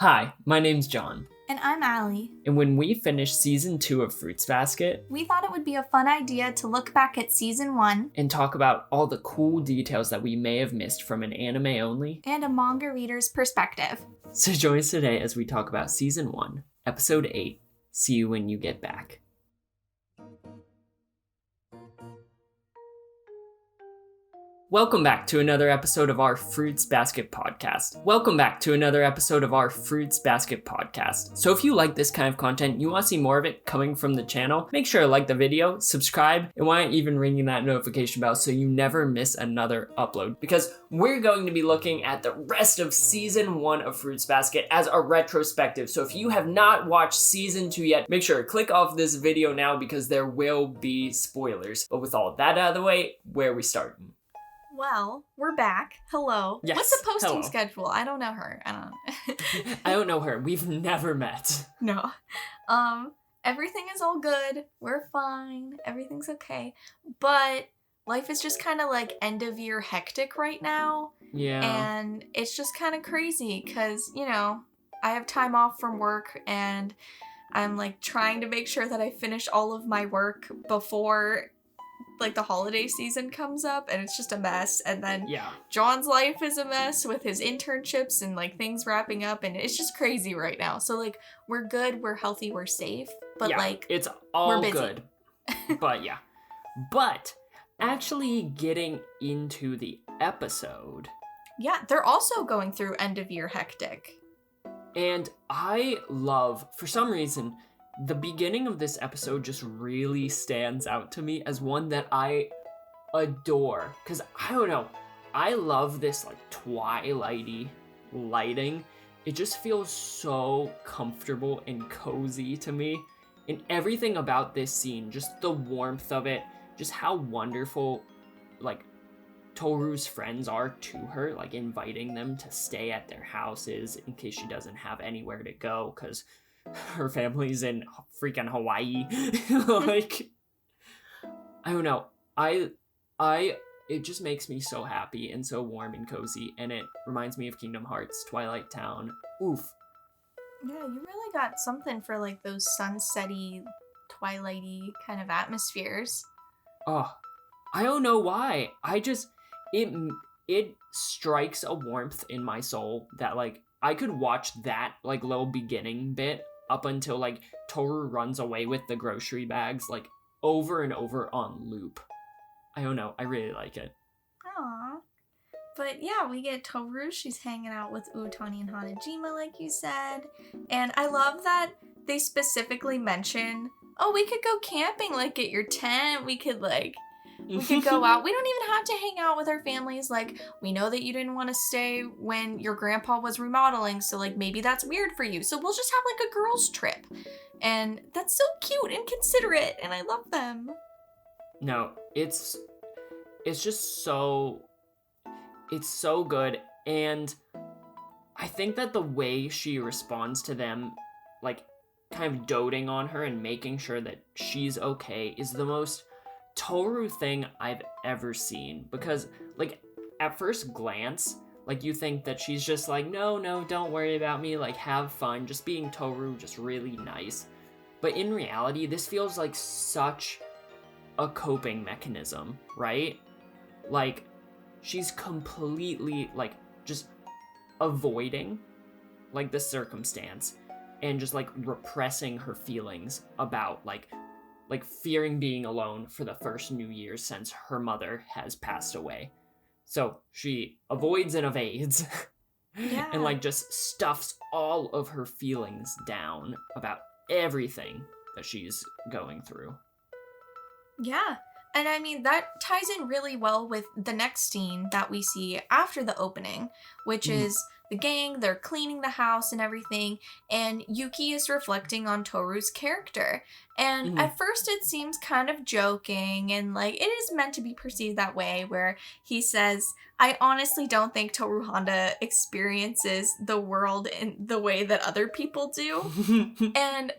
Hi, my name's John. And I'm Allie. And when we finished Season 2 of Fruits Basket, we thought it would be a fun idea to look back at Season 1 and talk about all the cool details that we may have missed from an anime only and a manga reader's perspective. So join us today as we talk about Season 1, Episode 8, See You When You Get Back. Welcome back to another episode of our Fruits Basket podcast. So if you like this kind of content, you want to see more of it coming from the channel, make sure to like the video, subscribe, and why not even ringing that notification bell so you never miss another upload. Because we're going to be looking at the rest of Season 1 of Fruits Basket as a retrospective. So if you have not watched Season 2 yet, make sure to click off this video now because there will be spoilers. But with all that out of the way, where are we starting? Well, we're back. Hello. Yes, what's the posting hello. schedule? I don't know her. I don't know her. We've never met. No. Everything is all good. We're fine. Everything's okay. But life is just kind of like end of year hectic right now. Yeah. And it's just kind of crazy because, you know, I have time off from work and I'm like trying to make sure that I finish all of my work before like the holiday season comes up, and it's just a mess. And then John's life is a mess with his internships and like things wrapping up, and it's just crazy right now. So like we're good, we're healthy, we're safe, but like it's all we're busy. Good. But actually getting into the episode, they're also going through end of year hectic. And I love, for some reason, the beginning of this episode just really stands out to me as one that I adore. Because, I don't know, I love this, like, twilighty lighting. It just feels so comfortable and cozy to me. And everything about this scene, just the warmth of it, just how wonderful, like, Tohru's friends are to her, like, inviting them to stay at their houses in case she doesn't have anywhere to go, because her family's in freaking Hawaii. Like, I don't know. It just makes me so happy and so warm and cozy, and it reminds me of Kingdom Hearts, Twilight Town. Oof. Yeah, you really got something for like those sunsetty, twilighty kind of atmospheres. Oh, I don't know why. It strikes a warmth in my soul that like I could watch that like little beginning bit up until like Tohru runs away with the grocery bags like over and over on loop. I don't know. I really like it. Aww. But yeah, we get Tohru. She's hanging out with Utani and Hanajima, like you said. And I love that they specifically mention, oh, we could go camping, like at your tent. We could go out. We don't even have to hang out with our families. Like, we know that you didn't want to stay when your grandpa was remodeling, so like maybe that's weird for you. So we'll just have like a girls' trip. And that's so cute and considerate, and I love them. No, it's just so good, and I think that the way she responds to them, like kind of doting on her and making sure that she's okay, is the most Tohru thing I've ever seen. Because like at first glance, like you think that she's just like, no, don't worry about me, like have fun, just being Tohru, just really nice. But in reality, this feels like such a coping mechanism, right? Like she's completely like just avoiding like the circumstance and just like repressing her feelings about like fearing being alone for the first New Year's since her mother has passed away. So she avoids and evades and like just stuffs all of her feelings down about everything that she's going through. Yeah. And I mean, that ties in really well with the next scene that we see after the opening, which is the gang, they're cleaning the house and everything, and Yuki is reflecting on Tohru's character. And at first it seems kind of joking, and like it is meant to be perceived that way, where he says, I honestly don't think Tohru Honda experiences the world in the way that other people do. And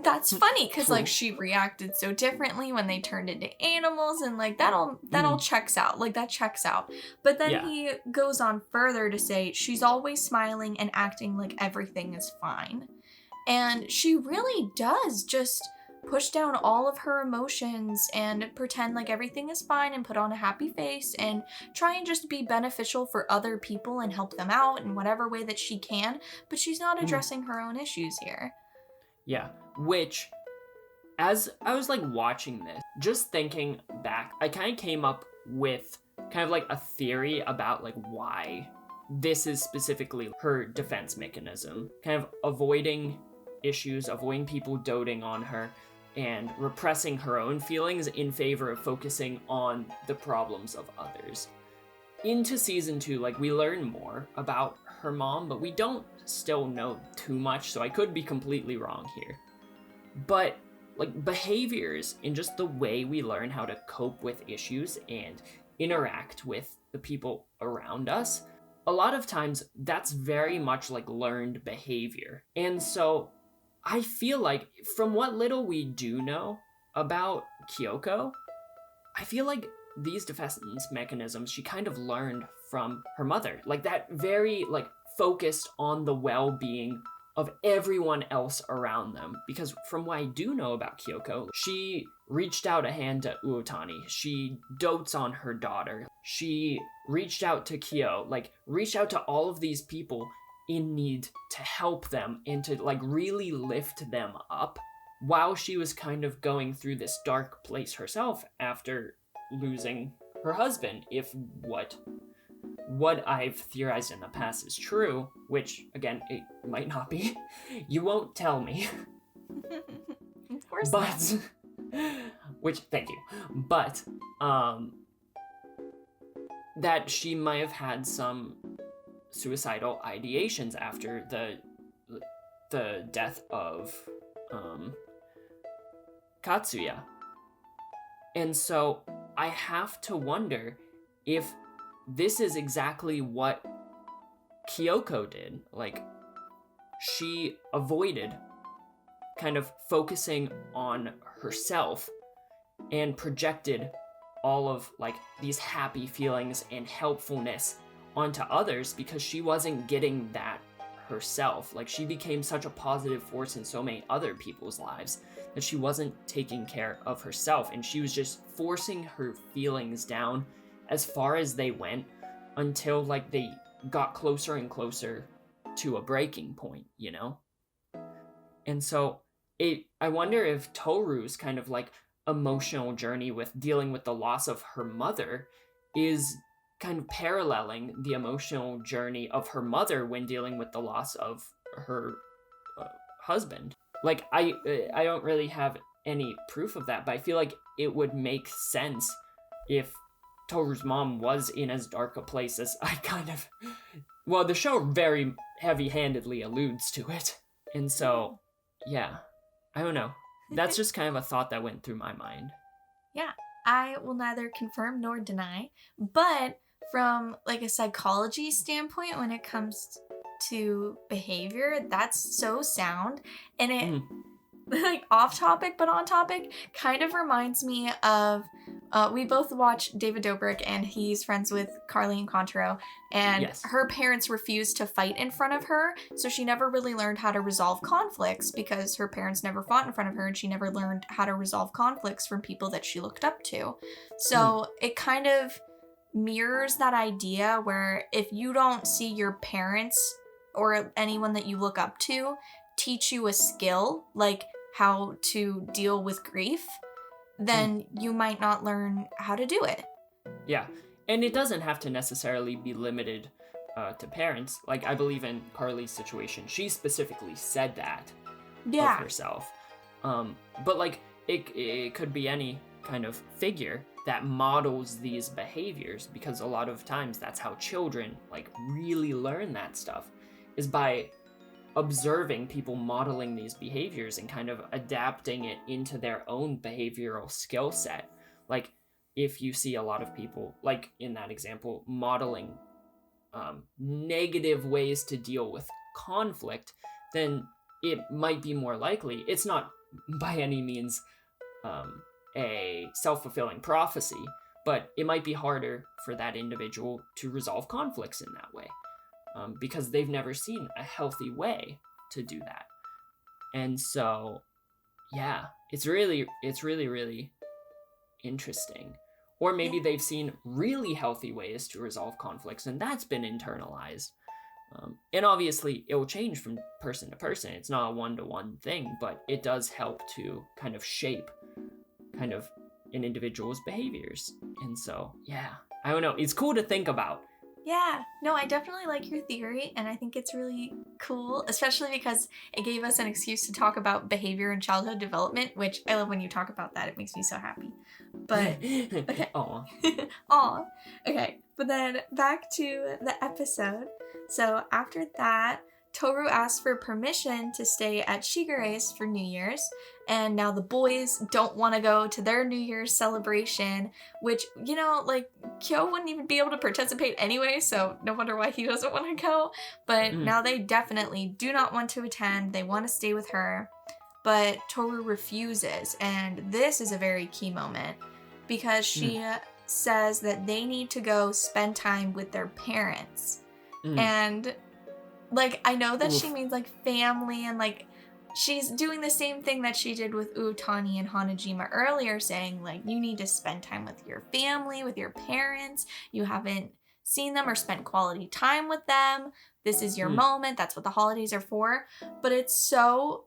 that's funny because like she reacted so differently when they turned into animals, and like that all checks out. Like that checks out. But then he goes on further to say she's always smiling and acting like everything is fine. And she really does just push down all of her emotions and pretend like everything is fine and put on a happy face and try and just be beneficial for other people and help them out in whatever way that she can. But she's not addressing her own issues here. Yeah, which, as I was like watching this, just thinking back, I kind of came up with kind of like a theory about like why this is specifically her defense mechanism. Kind of avoiding issues, avoiding people doting on her, and repressing her own feelings in favor of focusing on the problems of others. Into season 2, like, we learn more about her mom, but we don't still know too much, so I could be completely wrong here. But, like, behaviors in just the way we learn how to cope with issues and interact with the people around us, a lot of times that's very much like learned behavior. And so I feel like from what little we do know about Kyoko, I feel like these defense mechanisms she kind of learned from her mother. Like that very like focused on the well-being of everyone else around them. Because from what I do know about Kyoko, she reached out a hand to Uotani. She dotes on her daughter. She reached out to Kyo, like reached out to all of these people in need to help them and to like really lift them up while she was kind of going through this dark place herself after losing her husband. If what I've theorized in the past is true, which again it might not be, you won't tell me. Of course but not. Which thank you, but that she might have had some suicidal ideations after the death of Katsuya. And so I have to wonder if this is exactly what Kyoko did. Like, she avoided kind of focusing on herself and projected all of like these happy feelings and helpfulness onto others because she wasn't getting that herself. Like, she became such a positive force in so many other people's lives that she wasn't taking care of herself, and she was just forcing her feelings down as far as they went until like they got closer and closer to a breaking point, you know? And so I wonder if Tohru's kind of like emotional journey with dealing with the loss of her mother is kind of paralleling the emotional journey of her mother when dealing with the loss of her husband. Like, I don't really have any proof of that, but I feel like it would make sense if Tohru's mom was in as dark a place as I kind of... Well, the show very heavy-handedly alludes to it. And so, yeah, I don't know. That's just kind of a thought that went through my mind. Yeah, I will neither confirm nor deny, but from like a psychology standpoint, when it comes to behavior, that's so sound. And it, like off topic but on topic, kind of reminds me of, we both watch David Dobrik, and he's friends with Carly and Contro, and Yes. Her parents refused to fight in front of her, so she never really learned how to resolve conflicts because her parents never fought in front of her, and she never learned how to resolve conflicts from people that she looked up to. So it kind of mirrors that idea where if you don't see your parents or anyone that you look up to teach you a skill, like how to deal with grief, then you might not learn how to do it. Yeah, and it doesn't have to necessarily be limited to parents. Like, I believe in Carly's situation, she specifically said that of herself. But like, it could be any kind of figure that models these behaviors, because a lot of times that's how children like really learn that stuff, is by observing people modeling these behaviors and kind of adapting it into their own behavioral skill set. Like, if you see a lot of people, like in that example, modeling negative ways to deal with conflict, then it might be more likely, it's not by any means a self-fulfilling prophecy, but it might be harder for that individual to resolve conflicts in that way, because they've never seen a healthy way to do that. And so, yeah, it's really interesting. Or maybe they've seen really healthy ways to resolve conflicts, and that's been internalized. And obviously, it will change from person to person. It's not a one-to-one thing, but it does help to kind of shape kind of an individual's behaviors. And so, yeah, I don't know. It's cool to think about. Yeah, no, I definitely like your theory, and I think it's really cool, especially because it gave us an excuse to talk about behavior and childhood development, which I love when you talk about that. It makes me so happy. But, okay. Aw. Aw. Okay, but then back to the episode. So after that, Tohru asks for permission to stay at Shigure's for New Year's, and now the boys don't want to go to their New Year's celebration, which, you know, like, Kyo wouldn't even be able to participate anyway, so no wonder why he doesn't want to go. But now they definitely do not want to attend. They want to stay with her. But Tohru refuses, and this is a very key moment, because she says that they need to go spend time with their parents. And, like, I know that she means, like, family, and, like, she's doing the same thing that she did with Utani and Hanajima earlier, saying, like, you need to spend time with your family, with your parents. You haven't seen them or spent quality time with them. This is your moment. That's what the holidays are for. But it's so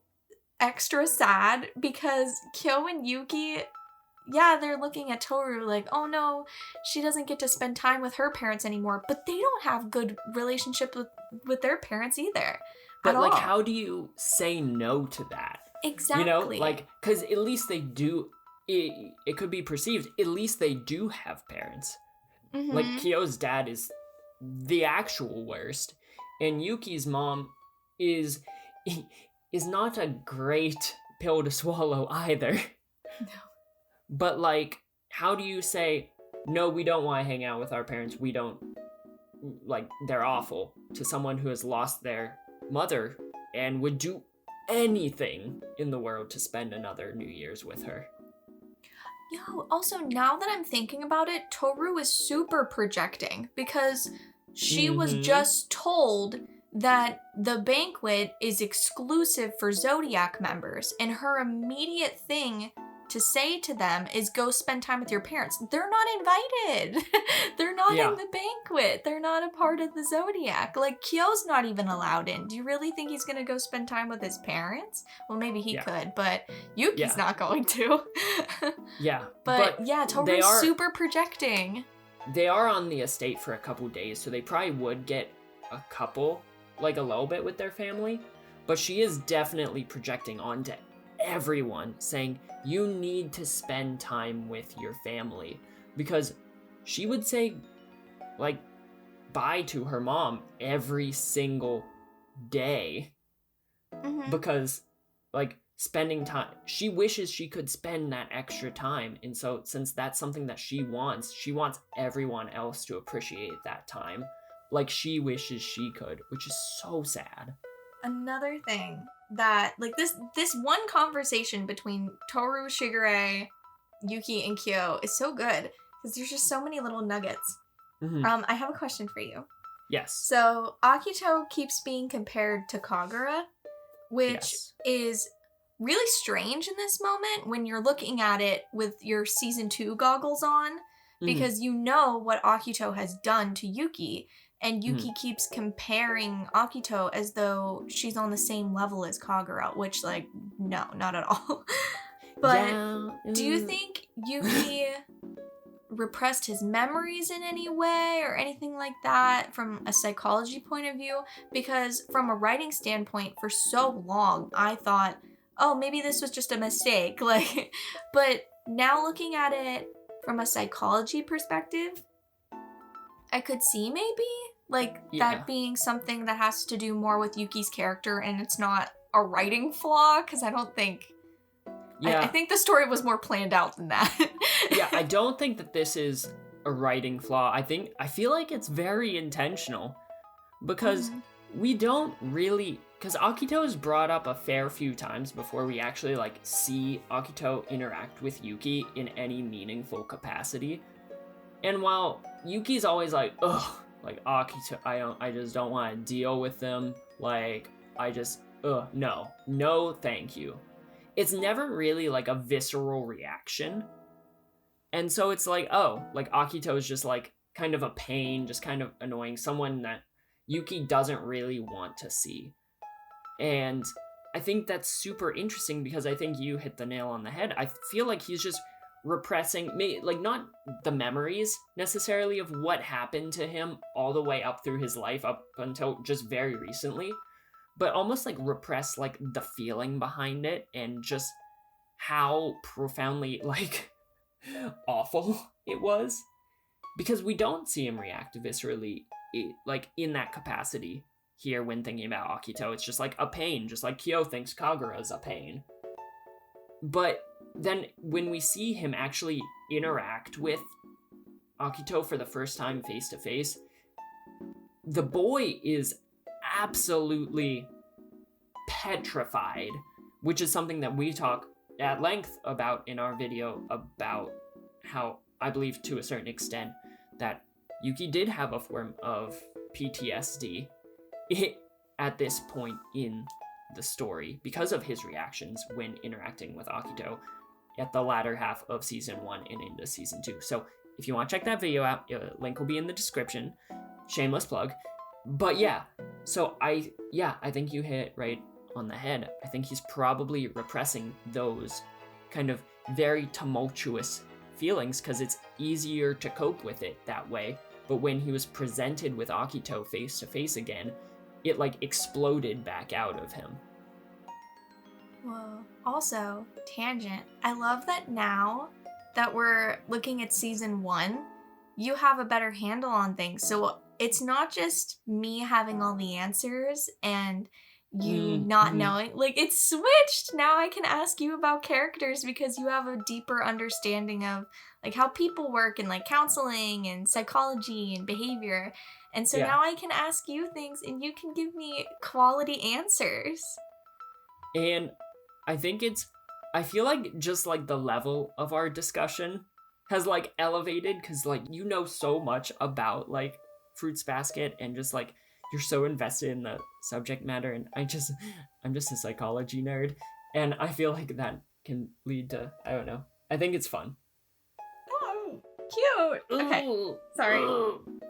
extra sad because Kyo and Yuki, yeah, they're looking at Tohru like, oh no, she doesn't get to spend time with her parents anymore, but they don't have good relationship with their parents either. But like, how do you say no to that? Exactly. You know, like, because at least they do, it could be perceived, at least they do have parents. Like, Kyo's dad is the actual worst, and Yuki's mom is not a great pill to swallow either. No. But, like, how do you say, no, we don't want to hang out with our parents, we don't, like, they're awful, to someone who has lost their mother and would do anything in the world to spend another New Year's with her? Yo, also, now that I'm thinking about it, Tohru is super projecting, because she was just told that the banquet is exclusive for Zodiac members, and her immediate thing to say to them is go spend time with your parents. They're not invited. They're not in the banquet. They're not a part of the Zodiac. Like, Kyo's not even allowed in. Do you really think he's gonna go spend time with his parents? Well, maybe he could, but Yuki's not going to. But yeah, Tohru's super projecting. They are on the estate for a couple days, so they probably would get a couple, like a little bit with their family, but she is definitely projecting onto everyone, saying you need to spend time with your family, because she would say, like, bye to her mom every single day, because, like, spending time, she wishes she could spend that extra time, and so since that's something that she wants everyone else to appreciate that time like she wishes she could, which is so sad. Another thing that, like, this one conversation between Tohru, Shigure, Yuki, and Kyo is so good because there's just so many little nuggets. I have a question for you. Yes. So Akito keeps being compared to Kagura, which is really strange in this moment when you're looking at it with your season 2 goggles on, because you know what Akito has done to Yuki. And Yuki keeps comparing Akito as though she's on the same level as Kagura, which, like, no, not at all. But do you think Yuki repressed his memories in any way or anything like that from a psychology point of view? Because from a writing standpoint, for so long, I thought, oh, maybe this was just a mistake. Like, but now looking at it from a psychology perspective, I could see maybe, like, that being something that has to do more with Yuki's character and it's not a writing flaw, because I don't think... I think the story was more planned out than that. I don't think that this is a writing flaw. I feel like it's very intentional, because we don't really, because Akito is brought up a fair few times before we actually like see Akito interact with Yuki in any meaningful capacity. And while Yuki's always like, ugh, like Akito, I just don't want to deal with them. Like, no, thank you. It's never really like a visceral reaction. And so it's like, oh, like Akito is just like kind of a pain, just kind of annoying, someone that Yuki doesn't really want to see. And I think that's super interesting because I think you hit the nail on the head. I feel like he's just repressing, like not the memories necessarily of what happened to him all the way up through his life up until just very recently, but almost like repress like the feeling behind it and just how profoundly like awful it was, because we don't see him react viscerally like in that capacity here when thinking about Akito. It's just like a pain, just like Kyo thinks Kagura's a pain. But then when we see him actually interact with Akito for the first time face to face, the boy is absolutely petrified, which is something that we talk at length about in our video about how I believe to a certain extent that Yuki did have a form of PTSD at this point in the story because of his reactions when interacting with Akito at the latter half of season 1 and into season 2. So if you want to check that video out, link will be in the description. Shameless plug. But yeah, so I think you hit right on the head. I think he's probably repressing those kind of very tumultuous feelings because it's easier to cope with it that way. But when he was presented with Akito face to face again, it like exploded back out of him. Whoa. Also, tangent. I love that now that we're looking at season 1, you have a better handle on things. So it's not just me having all the answers and you not knowing. Like, it's switched. Now I can ask you about characters because you have a deeper understanding of like how people work and like counseling and psychology and behavior. And so now I can ask you things and you can give me quality answers. And I feel like just like the level of our discussion has like elevated because like you know so much about like Fruits Basket and just like you're so invested in the subject matter, and I'm just a psychology nerd, and I feel like that can lead to, I don't know, I think it's fun. Oh, cute. Okay, sorry.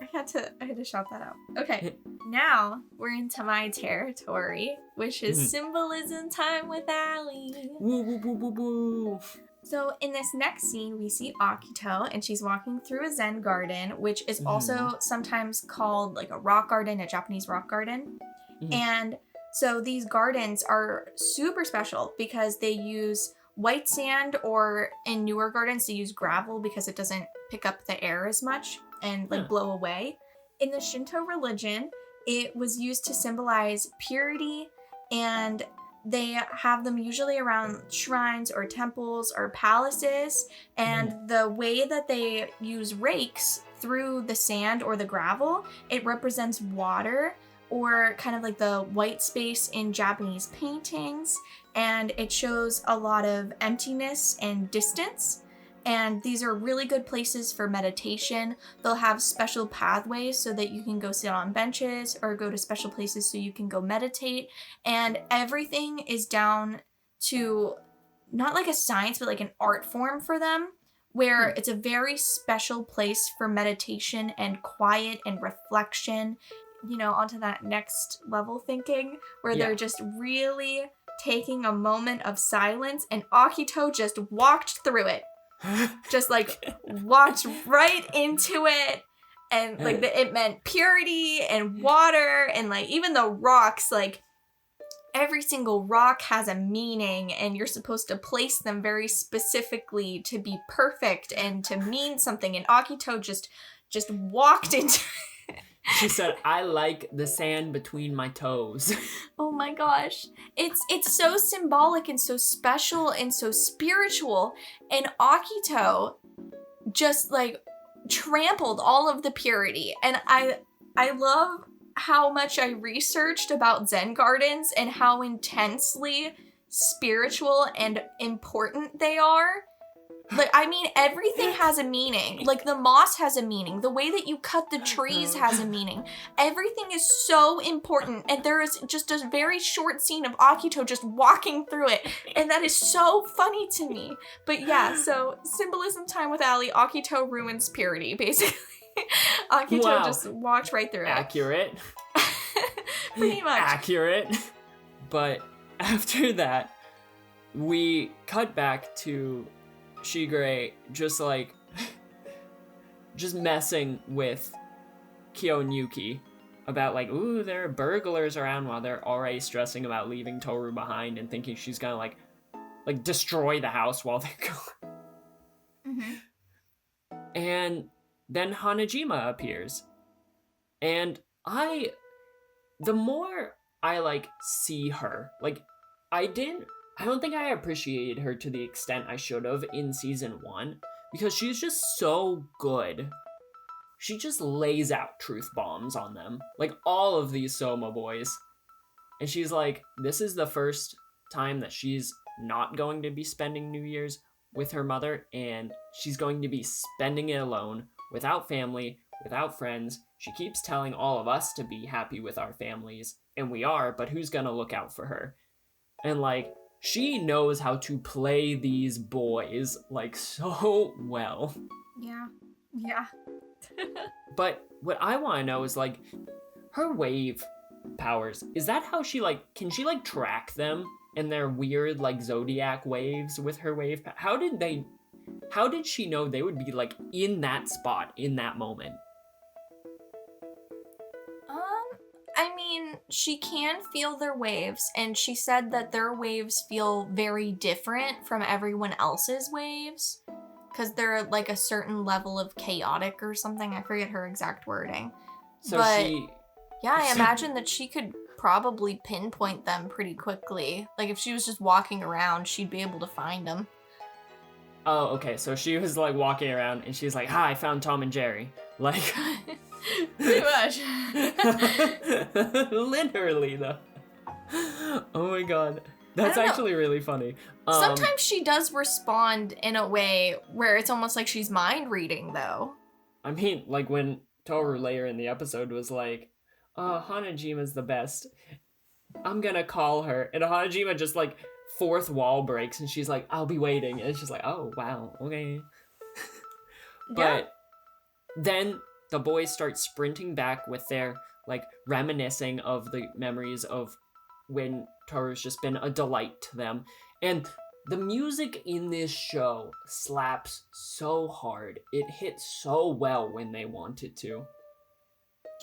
I had to shout that out. Okay, now we're into my territory, which is symbolism time with Allie. Woo woo woo woo woo. So in this next scene, we see Akito, and she's walking through a Zen garden, which is also sometimes called like a rock garden, a Japanese rock garden. And so these gardens are super special because they use white sand, or in newer gardens, they use gravel because it doesn't pick up the air as much and like blow away. In the Shinto religion, it was used to symbolize purity, and they have them usually around shrines or temples or palaces. And the way that they use rakes through the sand or the gravel, it represents water, or kind of like the white space in Japanese paintings. And it shows a lot of emptiness and distance. And these are really good places for meditation. They'll have special pathways so that you can go sit on benches or go to special places so you can go meditate. And everything is down to not like a science, but like an art form for them, where it's a very special place for meditation and quiet and reflection, you know, onto that next level thinking, where they're just really taking a moment of silence, and Akito just walked through it. Just like walked right into it, and like it meant purity and water, and like even the rocks, like every single rock has a meaning, and you're supposed to place them very specifically to be perfect and to mean something. And Akito just walked into it. She said, "I like the sand between my toes." Oh my gosh. It's so symbolic and so special and so spiritual. And Akito just like trampled all of the purity. And I love how much I researched about Zen gardens and how intensely spiritual and important they are. Like, I mean, everything has a meaning. Like, the moss has a meaning. The way that you cut the trees has a meaning. Everything is so important. And there is just a very short scene of Akito just walking through it. And that is so funny to me. But yeah, so symbolism time with Ali, Akito ruins purity, basically. Akito just walked right through it. Accurate. Pretty much. Accurate. But after that, we cut back to Shigure just messing with Kyo and Yuki about like, ooh, there are burglars around, while they're already stressing about leaving Tohru behind and thinking she's gonna like destroy the house while they're gone. Mm-hmm. And then Hanajima appears. And the more I see her, I don't think I appreciated her to the extent I should have in season 1, because she's just so good. She just lays out truth bombs on them, like all of these Sohma boys. And she's like, this is the first time that she's not going to be spending New Year's with her mother, and she's going to be spending it alone, without family, without friends. She keeps telling all of us to be happy with our families, and we are, but who's gonna look out for her? And she knows how to play these boys, so well. Yeah. But what I want to know is, her wave powers. Is that how she, can she, track them and their weird, zodiac waves with her wave? How did she know they would be, in that spot, in that moment? I mean, she can feel their waves, and she said that their waves feel very different from everyone else's waves, because they're a certain level of chaotic or something. I forget her exact wording. I imagine that she could probably pinpoint them pretty quickly. If she was just walking around, she'd be able to find them. Oh, okay, so she was, walking around, and she's like, hi, I found Tom and Jerry. Pretty much. Literally, though. Oh my god. That's actually really funny. Sometimes she does respond in a way where it's almost like she's mind reading, though. I mean, when Tohru later in the episode was like, oh, Hanajima's the best. I'm gonna call her. And Hanajima just, fourth wall breaks, and she's like, I'll be waiting. And it's just like, oh, wow, okay. But then the boys start sprinting back with their, reminiscing of the memories of when Tohru's just been a delight to them. And the music in this show slaps so hard. It hits so well when they want it to.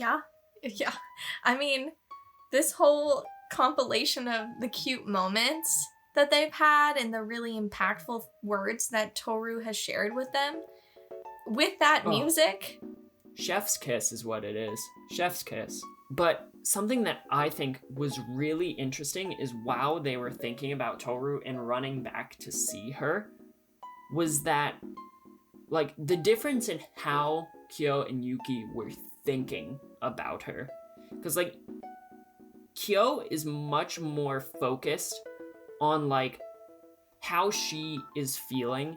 Yeah. I mean, this whole compilation of the cute moments that they've had and the really impactful words that Tohru has shared with them, with that music. Chef's kiss is what it is. Chef's kiss. But something that I think was really interesting is while they were thinking about Tohru and running back to see her, was that, the difference in how Kyo and Yuki were thinking about her. Because, Kyo is much more focused on, how she is feeling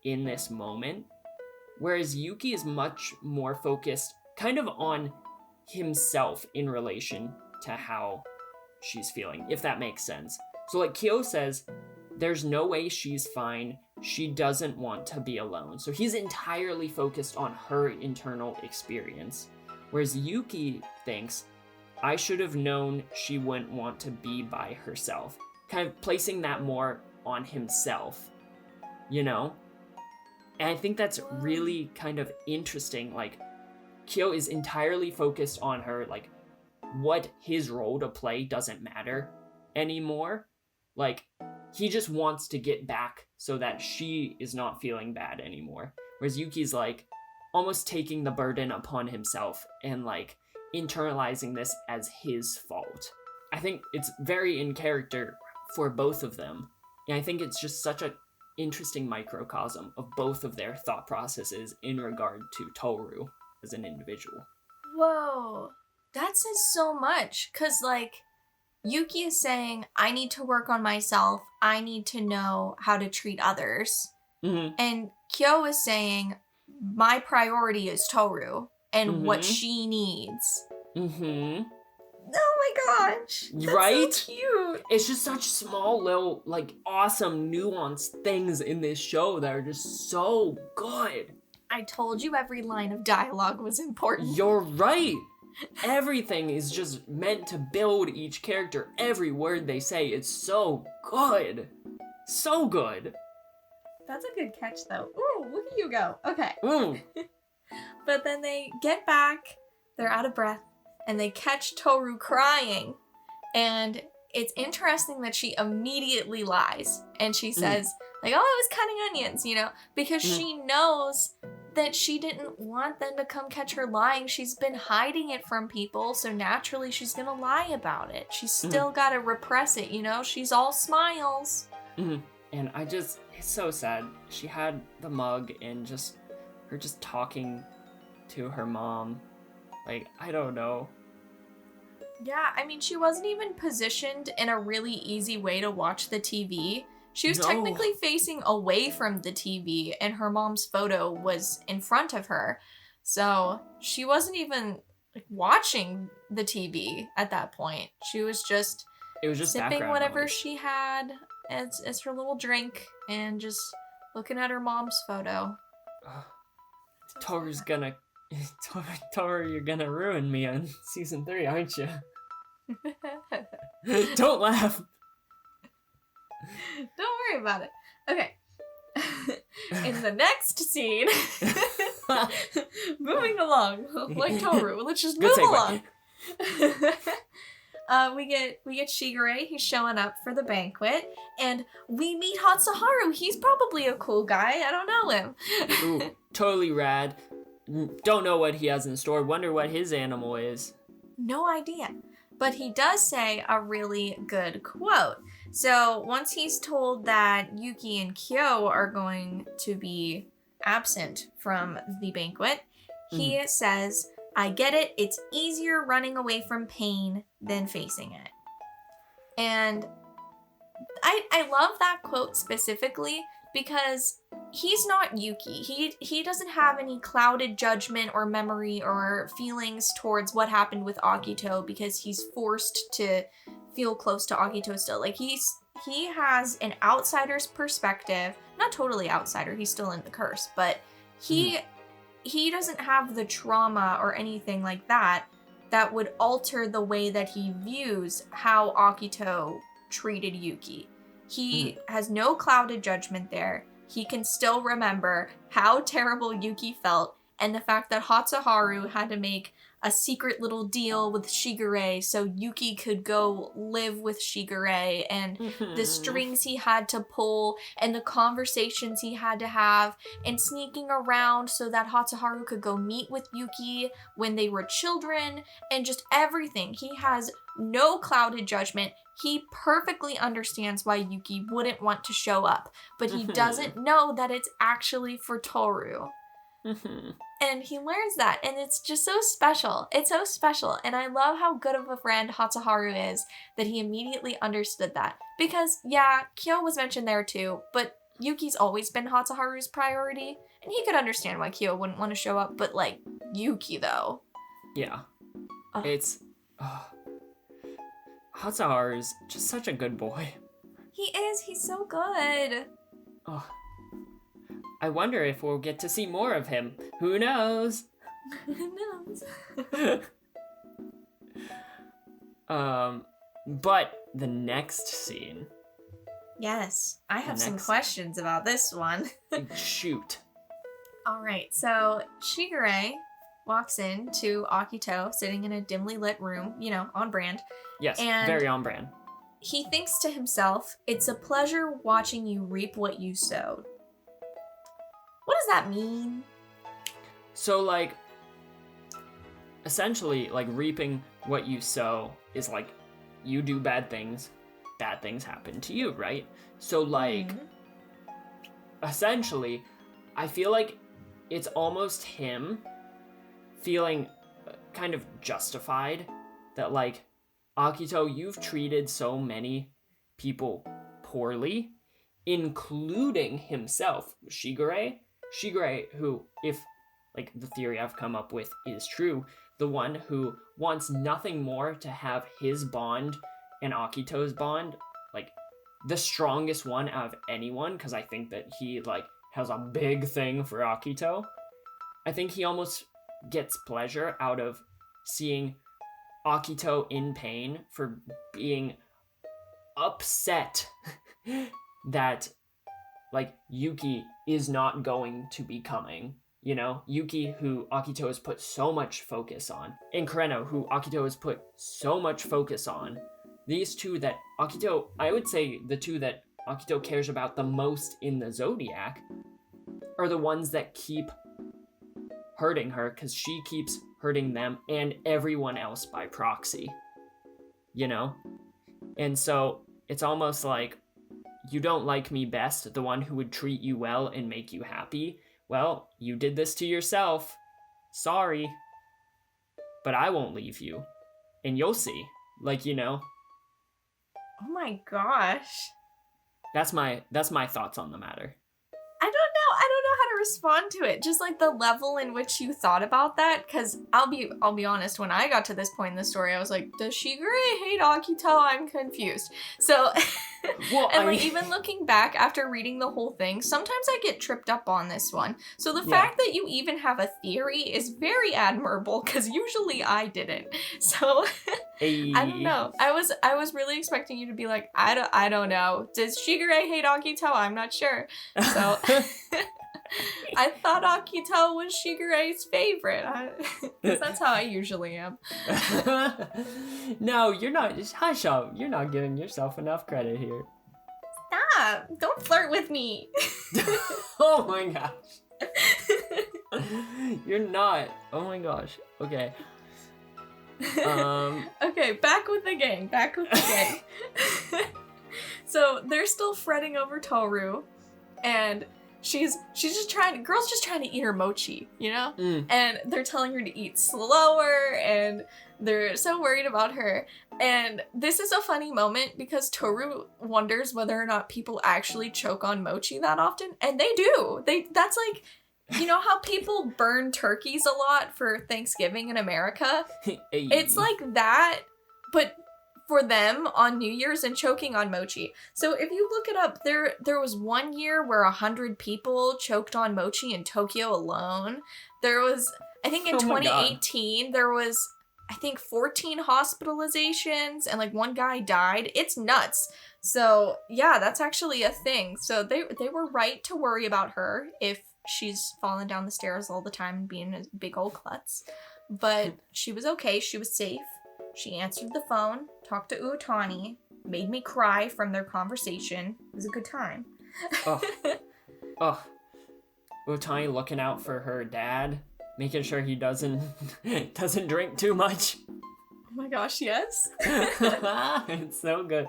in this moment, whereas Yuki is much more focused kind of on himself in relation to how she's feeling, if that makes sense. So, Kyo says, there's no way she's fine. She doesn't want to be alone. So he's entirely focused on her internal experience. Whereas Yuki thinks, I should have known she wouldn't want to be by herself. Kind of placing that more on himself, And I think that's really kind of interesting. Kyo is entirely focused on her, what his role to play doesn't matter anymore. He just wants to get back so that she is not feeling bad anymore. Whereas Yuki's, almost taking the burden upon himself and, internalizing this as his fault. I think it's very in character for both of them. And I think it's just such an interesting microcosm of both of their thought processes in regard to Tohru as an individual. Whoa. That says so much, because, like, Yuki is saying, I need to work on myself. I need to know how to treat others. Mm-hmm. And Kyo is saying, my priority is Tohru and what Mm-hmm. she needs. Mm-hmm. Oh my gosh. That's Right? so cute. It's just such small little, like, awesome, nuanced things in this show that are just so good. I told you every line of dialogue was important. You're right. Everything is just meant to build each character. Every word they say, it's so good. So good. That's a good catch, though. Ooh, look at you go. Okay. Ooh. But then they get back, they're out of breath, and they catch Tohru crying. And it's interesting that she immediately lies. And she says, like, oh, I was cutting onions, you know, because she knows that she didn't want them to come catch her lying. She's been hiding it from people, so naturally she's gonna lie about it. She's still gotta repress it, you know? She's all smiles. And it's so sad. She had the mug and her just talking to her mom. Like, I don't know. Yeah, I mean, she wasn't even positioned in a really easy way to watch the TV. She was technically facing away from the TV, and her mom's photo was in front of her. So she wasn't even like, watching the TV at that point. She was just, sipping whatever noise. she had as her little drink and just looking at her mom's photo. Tohru, you're gonna ruin me on season 3, aren't you? Don't laugh. Don't worry about it. Okay. In the next scene, moving along, like Tohru, let's just move along. We get Shigure. He's showing up for the banquet, and we meet Hatsuharu. He's probably a cool guy. I don't know him. Ooh, totally rad. Don't know what he has in store. Wonder what his animal is. No idea. But he does say a really good quote. So once he's told that Yuki and Kyo are going to be absent from the banquet, he says, I get it. It's easier running away from pain than facing it. And I love that quote specifically because he's not Yuki. He doesn't have any clouded judgment or memory or feelings towards what happened with Akito because he's forced to feel close to Akito still. Like he has an outsider's perspective. Not totally outsider, he's still in the curse, but he doesn't have the trauma or anything like that would alter the way that he views how Akito treated Yuki. He has no clouded judgment there. He can still remember how terrible Yuki felt and the fact that Hatsuharu had to make a secret little deal with Shigure so Yuki could go live with Shigure, and the strings he had to pull and the conversations he had to have and sneaking around so that Hatsuharu could go meet with Yuki when they were children, and just everything. He has no clouded judgment. He perfectly understands why Yuki wouldn't want to show up, but he doesn't know that it's actually for Tohru. And he learns that, and it's just so special. It's so special, and I love how good of a friend Hatsuharu is that he immediately understood that. Because, yeah, Kyo was mentioned there too, but Yuki's always been Hatsuharu's priority, and he could understand why Kyo wouldn't want to show up, but, like, Yuki, though. Yeah. It's... Hatsuharu's just such a good boy. He is. He's so good. Oh. I wonder if we'll get to see more of him. Who knows? Who knows? But the next scene. Yes, I have some questions about this one. Shoot. All right, so Shigure walks in to Akito sitting in a dimly lit room, you know, on brand. Yes, and very on brand. He thinks to himself, it's a pleasure watching you reap what you sowed. What does that mean? So, like, essentially, like, reaping what you sow is, like, you do bad things happen to you, right? So, like, essentially, I feel like it's almost him feeling kind of justified that, like, Akito, you've treated so many people poorly, including himself, Shigure. Shigure, who, if, like, the theory I've come up with is true, the one who wants nothing more to have his bond and Akito's bond, like, the strongest one out of anyone, because I think that he, like, has a big thing for Akito. I think he almost gets pleasure out of seeing Akito in pain for being upset that, like, Yuki is not going to be coming. You know, Yuki, who Akito has put so much focus on, and Kureno, who Akito has put so much focus on. These two that Akito, I would say the two that Akito cares about the most in the Zodiac are the ones that keep hurting her, because she keeps hurting them and everyone else by proxy, you know? And so it's almost like, you don't like me best, the one who would treat you well and make you happy. Well, you did this to yourself. Sorry. But I won't leave you. And you'll see. Like, you know. Oh my gosh. That's my thoughts on the matter. I don't know how to respond to it. Just like the level in which you thought about that, because I'll be honest, when I got to this point in the story, I was like, does Shigure hate Akito? I'm confused. So Well, and like even looking back after reading the whole thing, sometimes I get tripped up on this one. So the fact that you even have a theory is very admirable, because usually I didn't. So I don't know. I was really expecting you to be like, I don't know. Does Shigure hate Akito? I'm not sure. So I thought Akito was Shigure's favorite. Because that's how I usually am. No, you're not. Hush up. You're not giving yourself enough credit here. Stop. Don't flirt with me. Oh my gosh. You're not. Oh my gosh. Okay. Okay, back with the gang. So they're still fretting over Tohru, and she's just girl's just trying to eat her mochi, you know? And they're telling her to eat slower, and they're so worried about her. And this is a funny moment because Tohru wonders whether or not people actually choke on mochi that often, and they do. That's like, you know how people burn turkeys a lot for Thanksgiving in America? It's like that, but for them on New Year's and choking on mochi. So if you look it up, there was one year where 100 people choked on mochi in Tokyo alone. There was, I think in 2018, there was, I think 14 hospitalizations and like one guy died. It's nuts. So yeah, that's actually a thing. So they were right to worry about her if she's falling down the stairs all the time and being a big old klutz. But she was okay. She was safe. She answered the phone, talked to Utani, made me cry from their conversation. It was a good time. Utani looking out for her dad, making sure he doesn't drink too much. Oh my gosh, yes. It's so good.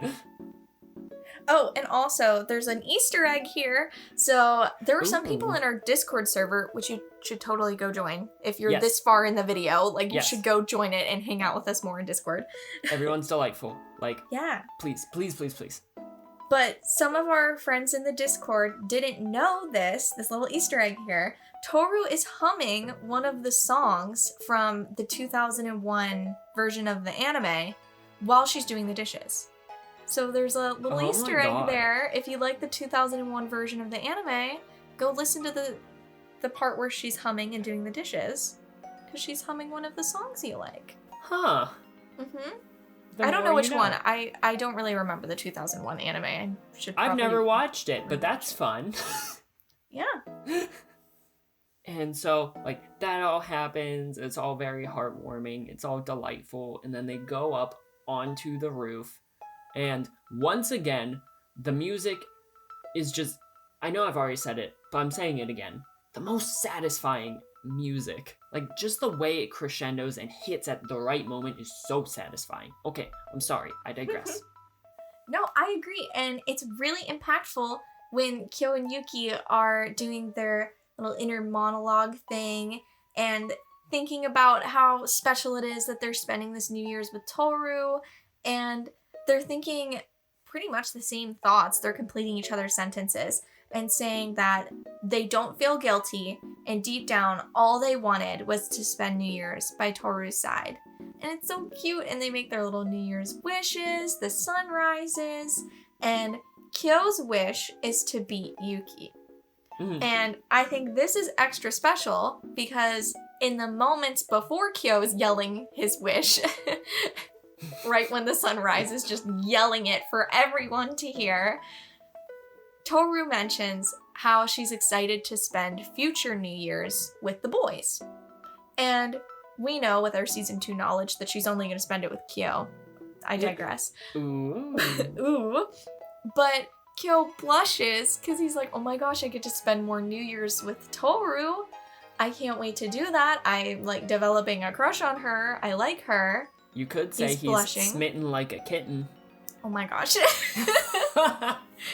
Oh, and also, there's an Easter egg here. So, there were some people in our Discord server, which you should totally go join. If you're this far in the video, like, you should go join it and hang out with us more in Discord. Everyone's delightful. Like, yeah. Please. But some of our friends in the Discord didn't know this little Easter egg here. Tohru is humming one of the songs from the 2001 version of the anime while she's doing the dishes. So there's a little Easter egg there. If you like the 2001 version of the anime, go listen to the part where she's humming and doing the dishes, because she's humming one of the songs you like. Huh. I don't know which one. I don't really remember the 2001 anime. I've never watched it, but that's fun. Yeah. And so, like, that all happens. It's all very heartwarming. It's all delightful. And then they go up onto the roof. And once again, the music is just, I know I've already said it, but I'm saying it again. The most satisfying music. Like, just the way it crescendos and hits at the right moment is so satisfying. Okay, I'm sorry, I digress. No, I agree. And it's really impactful when Kyo and Yuki are doing their little inner monologue thing. And thinking about how special it is that they're spending this New Year's with Tohru, and they're thinking pretty much the same thoughts. They're completing each other's sentences and saying that they don't feel guilty, and deep down, all they wanted was to spend New Year's by Tohru's side. And it's so cute, and they make their little New Year's wishes, the sun rises, and Kyo's wish is to beat Yuki. Mm. And I think this is extra special because in the moments before Kyo is yelling his wish, right when the sun rises, just yelling it for everyone to hear, Tohru mentions how she's excited to spend future New Year's with the boys. And we know with our season 2 knowledge that she's only going to spend it with Kyo. I digress. Ooh. Ooh. But Kyo blushes because he's like, oh my gosh, I get to spend more New Year's with Tohru. I can't wait to do that. I'm like developing a crush on her. I like her. You could say he's blushing. smitten like a kitten. Oh my gosh.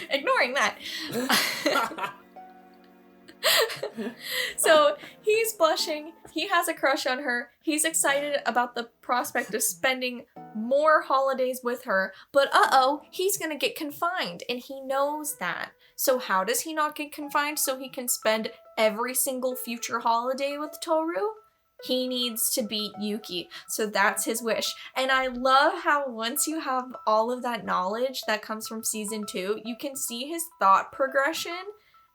Ignoring that. So he's blushing. He has a crush on her. He's excited about the prospect of spending more holidays with her. But he's gonna get confined, and he knows that. So how does he not get confined so he can spend every single future holiday with Tohru? He needs to beat Yuki. So that's his wish. And I love how once you have all of that knowledge that comes from season 2, you can see his thought progression.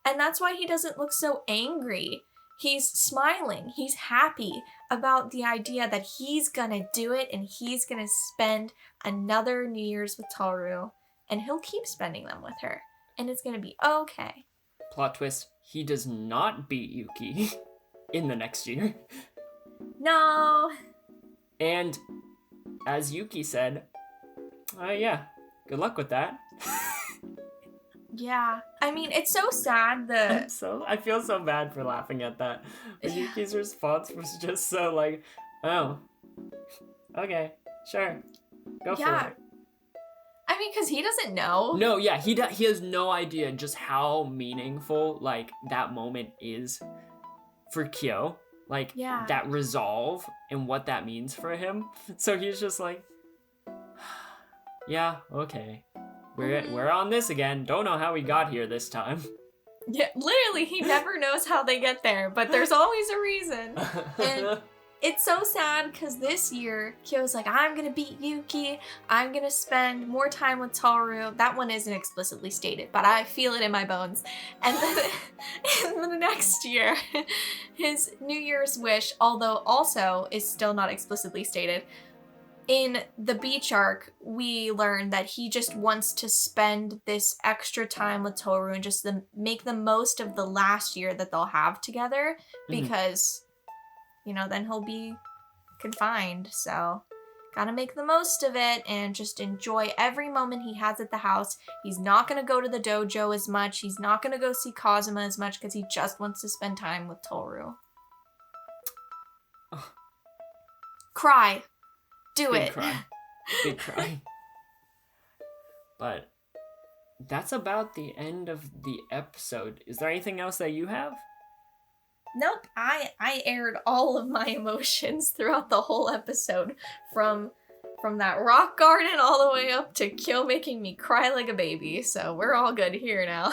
And that's why he doesn't look so angry. He's smiling. He's happy about the idea that he's gonna do it and he's gonna spend another New Year's with Tohru. And he'll keep spending them with her. And it's gonna be okay. Plot twist, he does not beat Yuki in the next year. No. And as Yuki said, yeah, good luck with that. Yeah. I mean, it's so sad I feel so bad for laughing at that. But Yuki's response was just so like, oh, okay, sure, go for it. I mean, because he doesn't know. No, yeah, he has no idea just how meaningful, like, that moment is for Kyo. Like, that resolve and what that means for him. So he's just like, yeah, okay. We're on this again. Don't know how we got here this time. Yeah, literally, he never knows how they get there, but there's always a reason. And it's so sad because this year, Kyo's like, I'm gonna beat Yuki. I'm gonna spend more time with Tohru. That one isn't explicitly stated, but I feel it in my bones. And then the next year, his New Year's wish, although also is still not explicitly stated, in the beach arc, we learn that he just wants to spend this extra time with Tohru and just make the most of the last year that they'll have together because, then he'll be confined. So, gotta make the most of it and just enjoy every moment he has at the house. He's not gonna go to the dojo as much. He's not gonna go see Kazuma as much because he just wants to spend time with Tohru. Oh. Cry. Do Big it. Cry. Big cry. But that's about the end of the episode. Is there anything else that you have? Nope. I aired all of my emotions throughout the whole episode. From that rock garden all the way up to Kyo making me cry like a baby. So we're all good here now.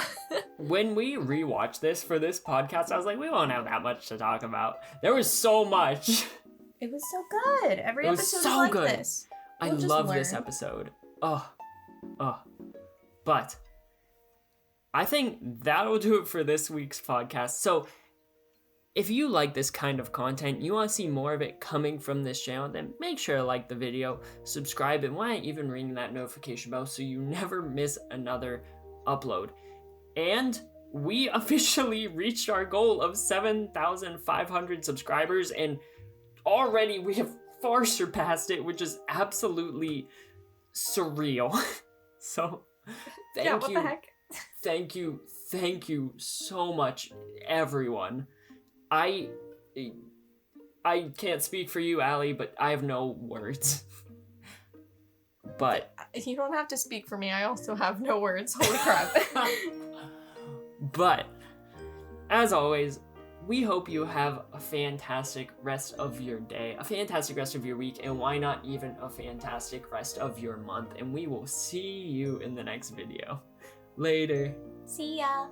When we rewatched this for this podcast, I was like, we won't have that much to talk about. There was so much. It was so good. Every episode so is like good. this. I love this episode. Oh. But I think that'll do it for this week's podcast. So if you like this kind of content, you want to see more of it coming from this channel, then make sure to like the video, subscribe, and why not even ring that notification bell so you never miss another upload. And we officially reached our goal of 7,500 subscribers, and already we have far surpassed it, which is absolutely surreal. So, what the heck? Thank you so much, everyone. I can't speak for you, Allie, but I have no words. But you don't have to speak for me. I also have no words. Holy crap. But as always, we hope you have a fantastic rest of your day, a fantastic rest of your week, and why not even a fantastic rest of your month. And we will see you in the next video. Later. See ya.